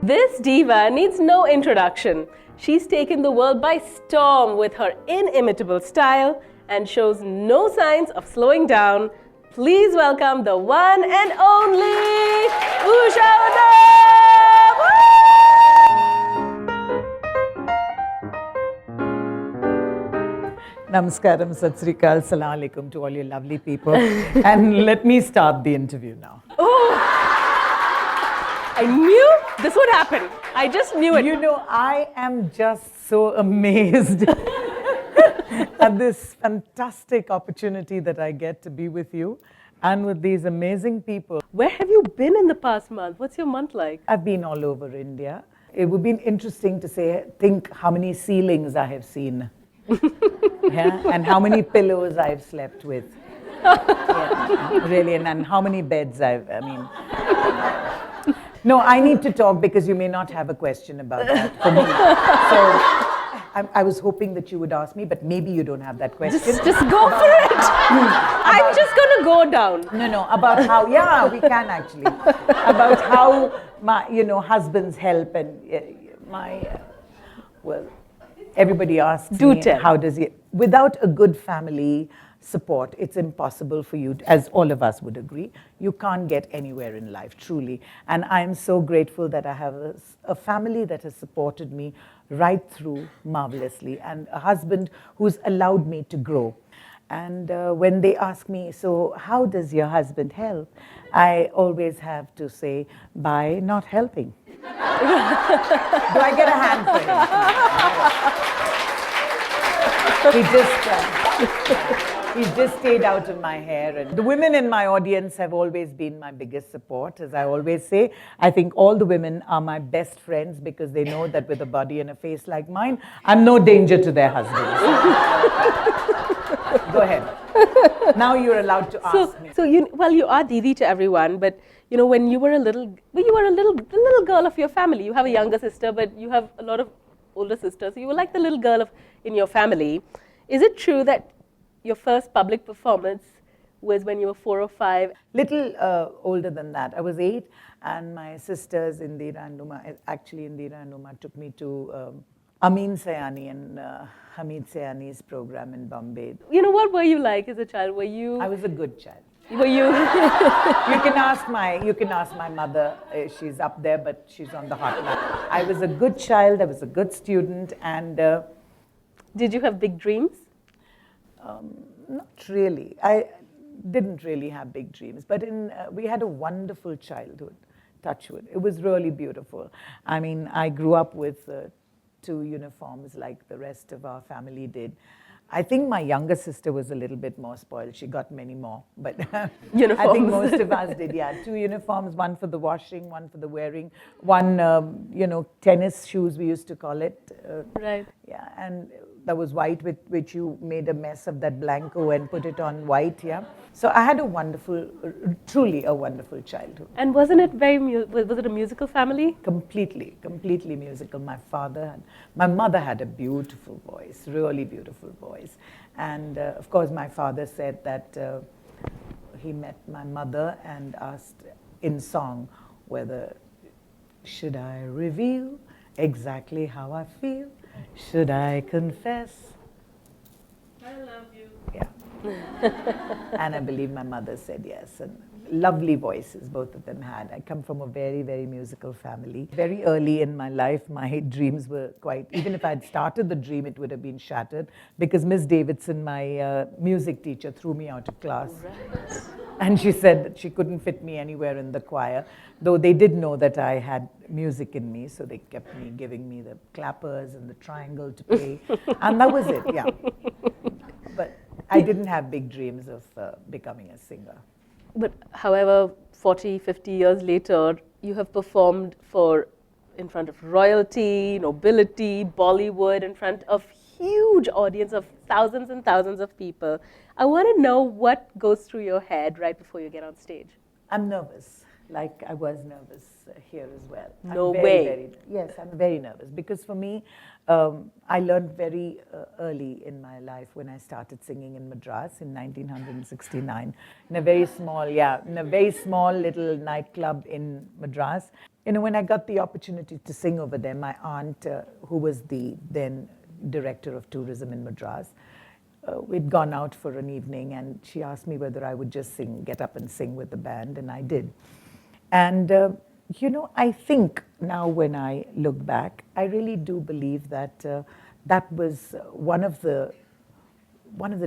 This diva needs no introduction. She's taken the world by storm with her inimitable style and shows no signs of slowing down. Please welcome the one and only Usha Uthup! Namaskaram, Sat Sri Akal, Salaam Alaikum to all you lovely people. And let me start the interview now. Oh, I knew this would happen. I just knew it. You know, I am just so amazed at this fantastic opportunity that I get to be with you and with these amazing people. Where have you been in the past month? What's your month like? I've been all over India. It would be interesting to think how many ceilings I have seen. Yeah, and how many pillows I've slept with. Yeah, really, and how many beds No, I need to talk because you may not have a question about that for me. So I was hoping that you would ask me, but maybe you don't have that question. Just go for it. I'm just going to go down. No, about how, yeah, we can actually. About how my, husbands help and everybody asks me, how does he, without a good family support, it's impossible for you, as all of us would agree, you can't get anywhere in life, truly. And I'm so grateful that I have a family that has supported me right through marvelously, and a husband who's allowed me to grow. And when they ask me, so how does your husband help? I always have to say, by not helping. Do I get a hand for him? He just stayed out of my hair. And the women in my audience have always been my biggest support. As I always say, I think all the women are my best friends because they know that with a body and a face like mine, I'm no danger to their husbands. Go ahead. Now you're allowed to ask me. So you are Didi to everyone, but when you were a little girl of your family. You have a younger sister, but you have a lot of older sisters. So you were like the little girl in your family. Is it true that your first public performance was when you were 4 or 5? Little older than that. I was 8, and my sisters Indira and Uma took me to Amin Sayani and Hamid Sayani's program in Bombay. What were you like as a child? I was a good child. Were you? You can ask my mother. She's up there, but she's on the hotline. I was a good child. I was a good student, and. Did you have big dreams? Not really. I didn't really have big dreams, but we had a wonderful childhood, touchwood. It was really beautiful. I mean, I grew up with 2 uniforms like the rest of our family did. I think my younger sister was a little bit more spoiled. She got many more, but uniforms. I think most of us did, yeah. 2 uniforms, one for the washing, one for the wearing, one, tennis shoes, we used to call it. Right. Yeah, and that was white, with which you made a mess of that blanco and put it on white, yeah. So I had truly a wonderful childhood. And wasn't it was it a musical family? Completely musical. My mother had a beautiful voice, really beautiful voice. And of course my father said that he met my mother and asked in song whether, should I reveal exactly how I feel? Should I confess? I love you. Yeah. And I believe my mother said yes. And lovely voices both of them had. I come from a very, very musical family. Very early in my life, my dreams were even if I had started the dream, it would have been shattered because Miss Davidson, my music teacher, threw me out of class. Right. And she said that she couldn't fit me anywhere in the choir, though they did know that I had music in me, so they kept me giving me the clappers and the triangle to play. And that was it, yeah. But I didn't have big dreams of becoming a singer. But however, 40, 50 years later, you have performed in front of royalty, nobility, Bollywood, in front of huge audience of thousands and thousands of people. I want to know what goes through your head right before you get on stage. I'm nervous, like I was nervous here as well. No way. Yes, I'm very nervous because for me, I learned very early in my life when I started singing in Madras in 1969 in a very small little nightclub in Madras. when I got the opportunity to sing over there, my aunt, who was the then director of tourism in Madras, we'd gone out for an evening, and she asked me whether I would just get up and sing with the band, and I did. And, I think now when I look back, I really do believe that that was one of the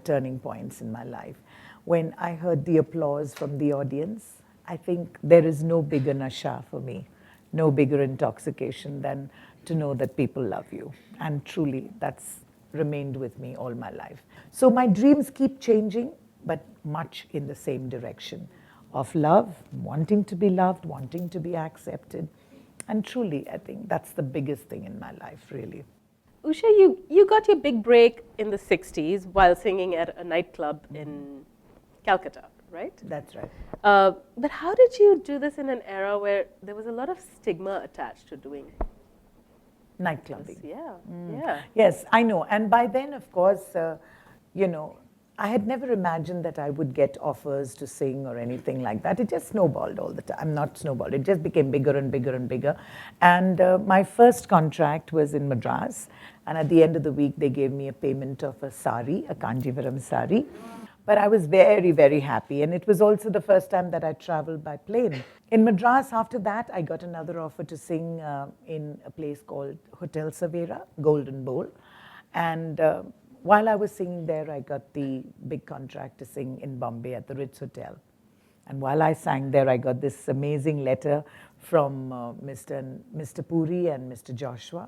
turning points in my life. When I heard the applause from the audience, I think there is no bigger nasha for me, no bigger intoxication than to know that people love you. And truly, that's remained with me all my life. So my dreams keep changing, but much in the same direction of love, wanting to be loved, wanting to be accepted. And truly, I think that's the biggest thing in my life, really. Usha, you got your big break in the 60s while singing at a nightclub in Calcutta, right? That's right. But how did you do this in an era where there was a lot of stigma attached to doing Nightclubbing. Yeah. Yes, I know. And by then, of course, I had never imagined that I would get offers to sing or anything like that. It just snowballed all the time. Not snowballed. It just became bigger and bigger and bigger. And my first contract was in Madras. And at the end of the week, they gave me a payment of a sari, a Kanjivaram sari. But I was very, very happy. And it was also the first time that I traveled by plane. In Madras, after that, I got another offer to sing in a place called Hotel Savera, Golden Bowl. And while I was singing there, I got the big contract to sing in Bombay at the Ritz Hotel. And while I sang there, I got this amazing letter from Mr. Puri and Mr. Joshua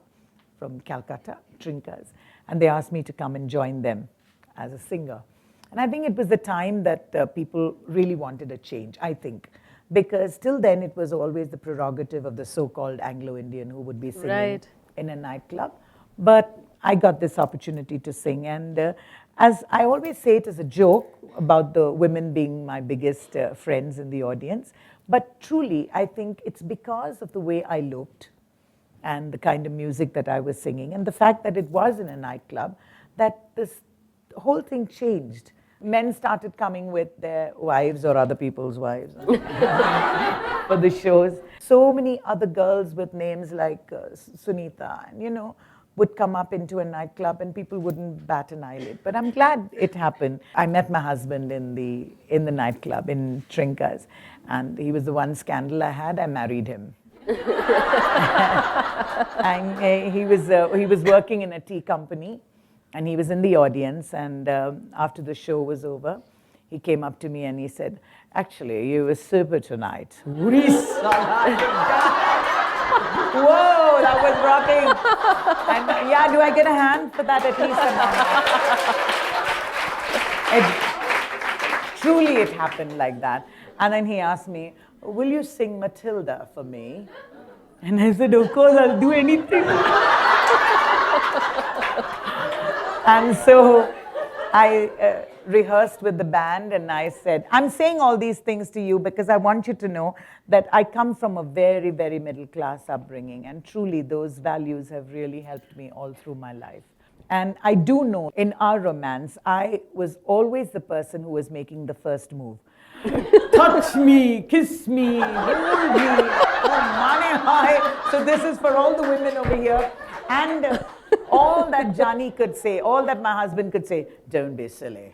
from Calcutta, Trinkas. And they asked me to come and join them as a singer. And I think it was the time that people really wanted a change, I think. Because till then, it was always the prerogative of the so-called Anglo-Indian who would be singing in a nightclub. But I got this opportunity to sing. And as I always say it as a joke about the women being my biggest friends in the audience. But truly, I think it's because of the way I looked and the kind of music that I was singing and the fact that it was in a nightclub that this whole thing changed. Men started coming with their wives or other people's wives for the shows. So many other girls with names like Sunita and, would come up into a nightclub and people wouldn't bat an eyelid. But I'm glad it happened. I met my husband in the nightclub in Trinkas, and he was the one scandal I had. I married him. And he was working in a tea company. And he was in the audience, and after the show was over, he came up to me and he said, "Actually, you were super tonight." Whoa, that was rocking. And do I get a hand for that at least? Truly, it happened like that. And then he asked me, "Will you sing Matilda for me?" And I said, "Of course, I'll do anything." And so I rehearsed with the band and I said, I'm saying all these things to you because I want you to know that I come from a very, very middle class upbringing, and truly those values have really helped me all through my life. And I do know in our romance, I was always the person who was making the first move. Touch me, kiss me, hold me, money high. So this is for all the women over here. And all that Johnny could say, all that my husband could say, don't be silly.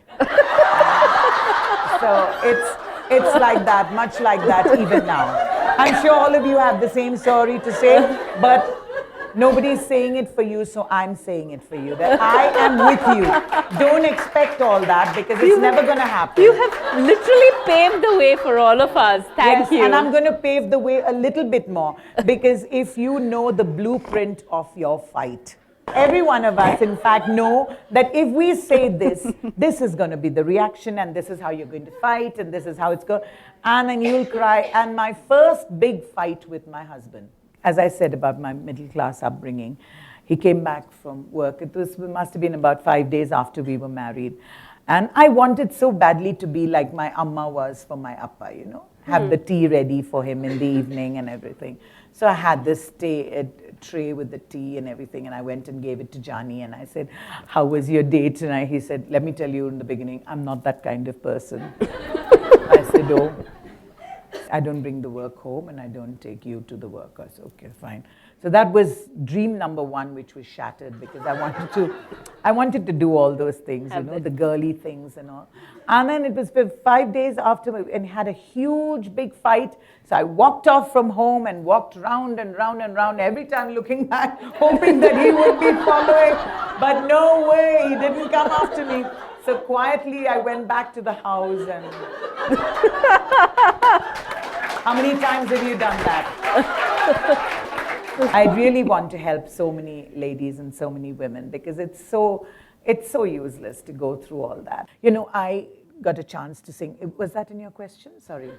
So it's like that, much like that even now. I'm sure all of you have the same story to say, but nobody's saying it for you, so I'm saying it for you. That I am with you. Don't expect all that because it's never going to happen. You have literally paved the way for all of us. Thank you. And I'm going to pave the way a little bit more because if you know the blueprint of your fight, every one of us, in fact, know that if we say this, this is going to be the reaction, and this is how you're going to fight, and this is how it's going. And then you'll cry. And my first big fight with my husband, as I said about my middle class upbringing, he came back from work. It must have been about 5 days after we were married. And I wanted so badly to be like my amma was for my appa, have the tea ready for him in the evening and everything. So I had this tray with the tea and everything, and I went and gave it to Johnny, and I said, how was your day tonight? He said, let me tell you in the beginning, I'm not that kind of person. I said, oh. I don't bring the work home and I don't take you to the work. I said, okay, fine. So that was dream number one, which was shattered because I wanted to do all those things, the girly things and all. And then it was 5 days after and had a huge big fight. So I walked off from home and walked round and round and round, every time looking back, hoping that he would be following. But no way, he didn't come after me. So quietly I went back to the house and... How many times have you done that? I really want to help so many ladies and so many women because it's so useless to go through all that. I got a chance to sing. Was that in your question? Sorry.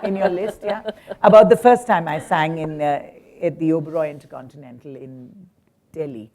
In your list, yeah? About the first time I sang at the Oberoi Intercontinental in Delhi.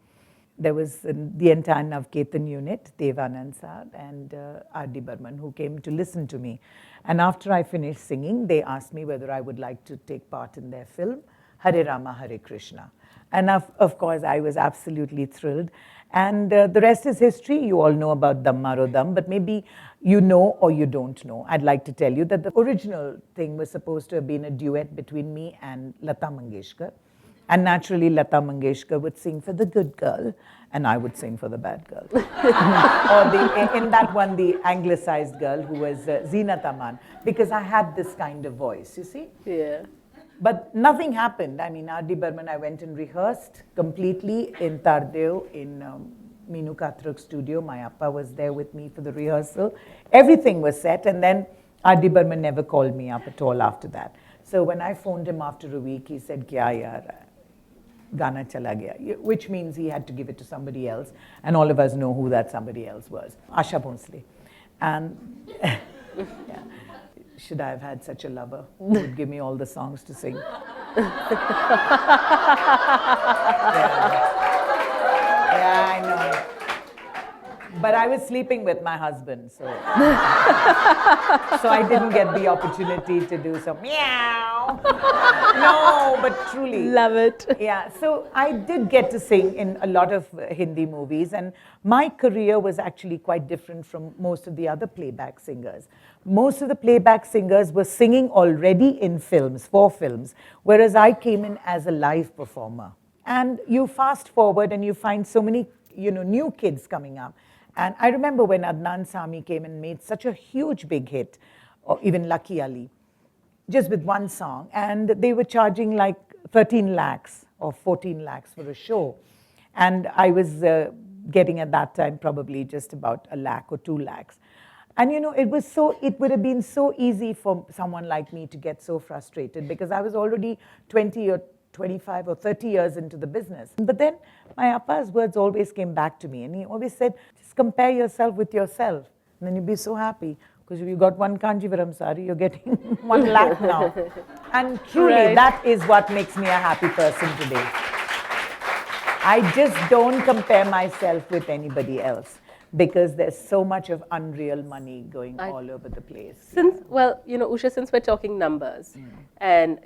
There was the entire Navketan unit, Devanand Saab and R.D. Burman, who came to listen to me. And after I finished singing, they asked me whether I would like to take part in their film, Hare Rama, Hare Krishna. And of course, I was absolutely thrilled. And the rest is history. You all know about Dam Maro Dam, but maybe you know or you don't know. I'd like to tell you that the original thing was supposed to have been a duet between me and Lata Mangeshkar. And naturally, Lata Mangeshkar would sing for the good girl, and I would sing for the bad girl. Or in that one, the anglicized girl who was Zeenat Aman, because I had this kind of voice, you see? Yeah. But nothing happened. I mean, R.D. Burman, I went and rehearsed completely in Tardeo, in Meenu Katrak's studio. My appa was there with me for the rehearsal. Everything was set, and then R.D. Burman never called me up at all after that. So when I phoned him after a week, he said, "Kya yaar, Gana chala gaya," which means he had to give it to somebody else. And all of us know who that somebody else was. Asha Bhonsle. And yeah. Should I have had such a lover who would give me all the songs to sing? Yeah, I know. But I was sleeping with my husband, so I didn't get the opportunity to do some meow. No, but truly. Love it. Yeah, so I did get to sing in a lot of Hindi movies, and my career was actually quite different from most of the other playback singers. Most of the playback singers were singing already in films, for films, whereas I came in as a live performer. And you fast forward and you find so many, new kids coming up. And I remember when Adnan Sami came and made such a huge big hit, or even Lucky Ali, just with one song. And they were charging like 13 lakhs or 14 lakhs for a show. And I was getting at that time probably just about 1 lakh or 2 lakhs. And it would have been so easy for someone like me to get so frustrated because I was already 20 or 25 or 30 years into the business. But then my appa's words always came back to me, and he always said, just compare yourself with yourself, and then you'll be so happy. Because if you got one Kanjivaram sari, you're getting 1 lakh now. And truly, that is what makes me a happy person today. I just don't compare myself with anybody else because there's so much of unreal money going all over the place. Usha, since we're talking numbers, and,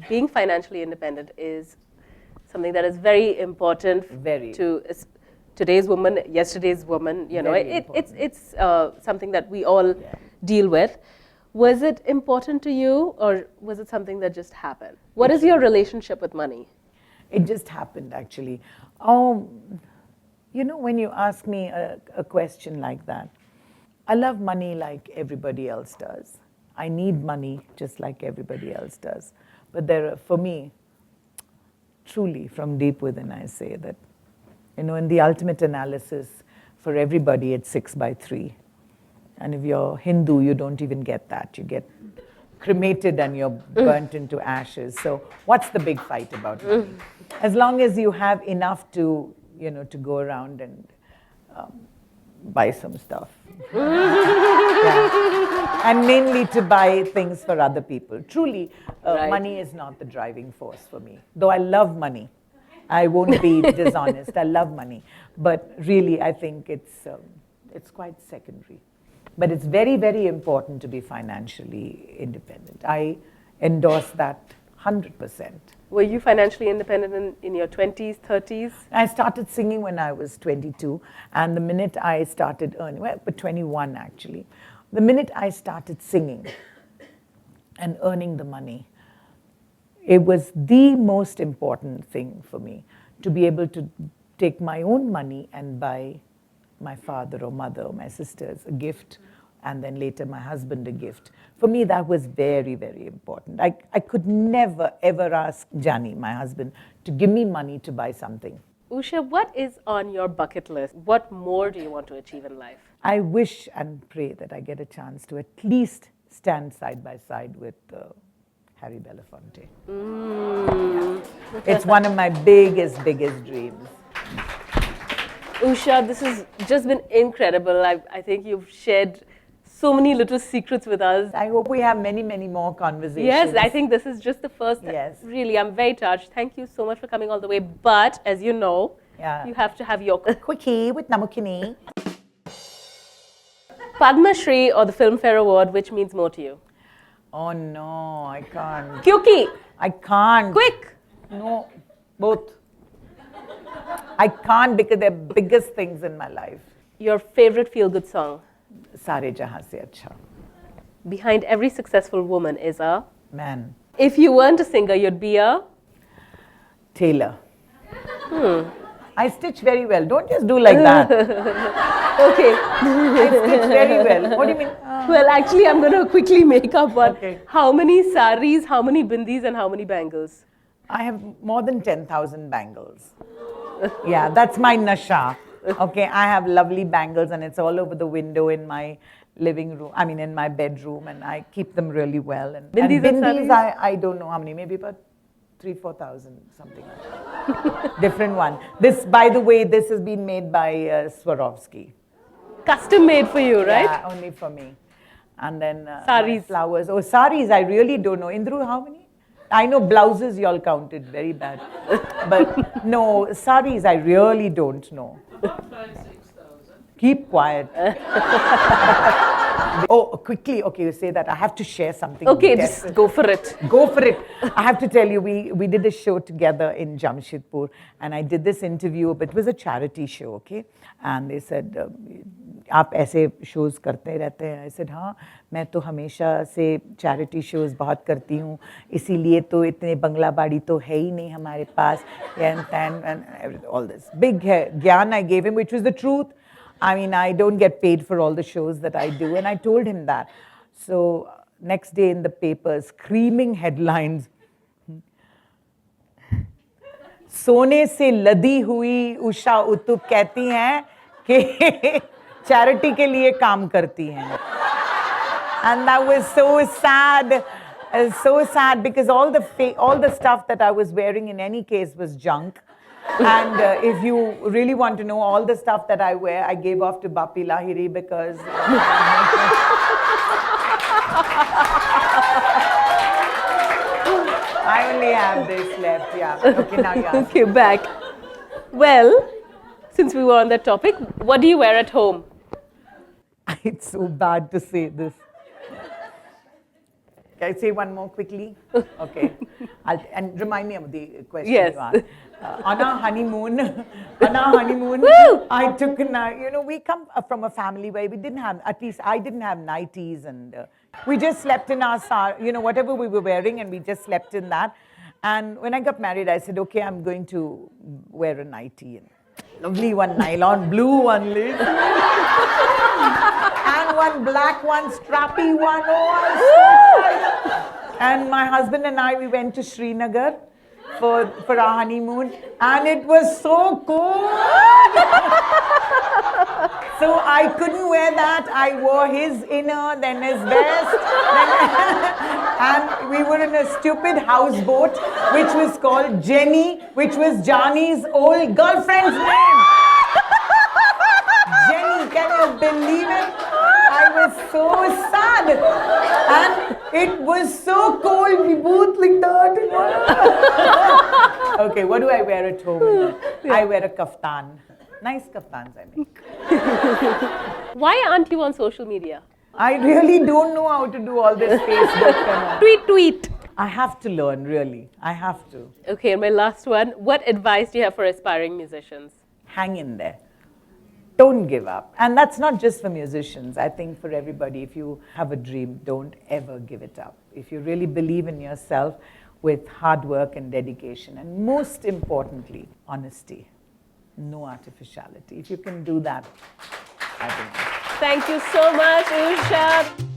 being financially independent is something that is very important to today's woman, yesterday's woman. It's something that we all deal with. Was it important to you, or was it something that just happened? What is your relationship with money? It just happened, actually. When you ask me a question like that, I love money like everybody else does. I need money just like everybody else does. But for me, truly, from deep within, I say that, in the ultimate analysis, for everybody, it's 6/3. And if you're Hindu, you don't even get that. You get cremated and you're burnt into ashes. So what's the big fight about money? As long as you have enough to go around and buy some stuff. And mainly to buy things for other people. Truly, money is not the driving force for me. Though I love money. I won't be dishonest. I love money. But really, I think it's quite secondary. But it's very, very important to be financially independent. I endorse that 100%. Were you financially independent in your 20s, 30s? I started singing when I was 22. And the minute I started earning, 21 actually. The minute I started singing, and earning the money. It was the most important thing for me, to be able to take my own money and buy my father or mother or my sisters a gift, and then later my husband a gift. For me, that was very, very important. I could never, ever ask Johnny, my husband, to give me money to buy something. Usha, what is on your bucket list? What more do you want to achieve in life? I wish and pray that I get a chance to at least stand side by side with Harry Belafonte. Yeah. It's one of my biggest dreams. Usha, this has just been incredible. I think you've shared so many little secrets with us. I hope we have many, many more conversations. Yes, I think this is just the first. Yes. Really, I'm very touched. Thank you so much for coming all the way. But as you know, you have to have your Quickie with Namu Kini. Padma Shri or the Filmfare Award, which means more to you? Oh no, I can't. Kyuki. I can't. Quick. No, both. I can't, because they're biggest things in my life. Your favorite feel-good song? Sare Jahan Se Acha. Behind every successful woman is a man. If you weren't a singer, you'd be a tailor. I stitch very well. Don't just do like that. Okay. I stitch very well. What do you mean? Well, actually, I'm going to quickly make up one. Okay. How many saris, how many bindis, and how many bangles? I have more than 10,000 bangles. Yeah, that's my nasha. Okay, I have lovely bangles, and it's all over the window in my living room, in my bedroom, and I keep them really well. And bindis, I don't know how many, maybe about 3,000-4,000, something like that. Different one. This, by the way, this has been made by Swarovski. Custom made for you, right? Yeah, only for me. And then saris. Flowers. Oh, saris, I really don't know. Indru, how many? I know blouses you all counted very bad. But no, saris, I really don't know. 5,000-6,000. Keep quiet. Oh, quickly. Okay, you say that. I have to share something. Okay, just go for it. Go for it. I have to tell you, we did a show together in Jamshedpur, and I did this interview, but it was a charity show, okay? And they said, आप ऐसे shows करते रहते हैं? I said, हाँ, मैं तो हमेशा से charity shows बहुत करती हूँ, इसीलिए तो इतने बंगला बाड़ी तो है ही नहीं हमारे पास, and all this. Big ज्ञान I gave him, which was the truth. I don't get paid for all the shows that I do, and I told him that. So next day in the paper, screaming headlines, सोने से लदी हुई उषा उतुप कहती हैं कि charity के लिए काम करती हैं. And that was so sad because all the stuff that I was wearing in any case was junk. And if you really want to know, all the stuff that I wear, I gave off to Bapi Lahiri because I only have this left, yeah. Okay, now you ask. Okay, back. Well, since we were on that topic, what do you wear at home? It's so bad to say this. Can I say one more quickly? Okay. And remind me of the question you asked. On our honeymoon, I took, we come from a family where we didn't have, at least I didn't have nighties, and we just slept in our, whatever we were wearing, and we just slept in that. And when I got married, I said, okay, I'm going to wear a nightie. And lovely one, nylon blue one, and one black one, strappy one. Oh, and my husband and I, we went to Srinagar for our honeymoon, and it was so cold. So I couldn't wear that. I wore his inner, then his vest, and we were in a stupid houseboat, which was called Jenny, which was Johnny's old girlfriend's name. Jenny, can you believe it? I was so sad, and it was so cold. We both like that. Okay, what do I wear at home? I wear a kaftan. Nice kaftans, I mean. Why aren't you on social media? I really don't know how to do all this Facebook. Tweet. I have to learn, really. I have to. Okay, and my last one. What advice do you have for aspiring musicians? Hang in there. don't give up. And that's not just for musicians. I think for everybody, if you have a dream, don't ever give it up. If you really believe in yourself, with hard work and dedication, and most importantly, honesty. No artificiality. If you can do that, I think. Thank you so much, Usha.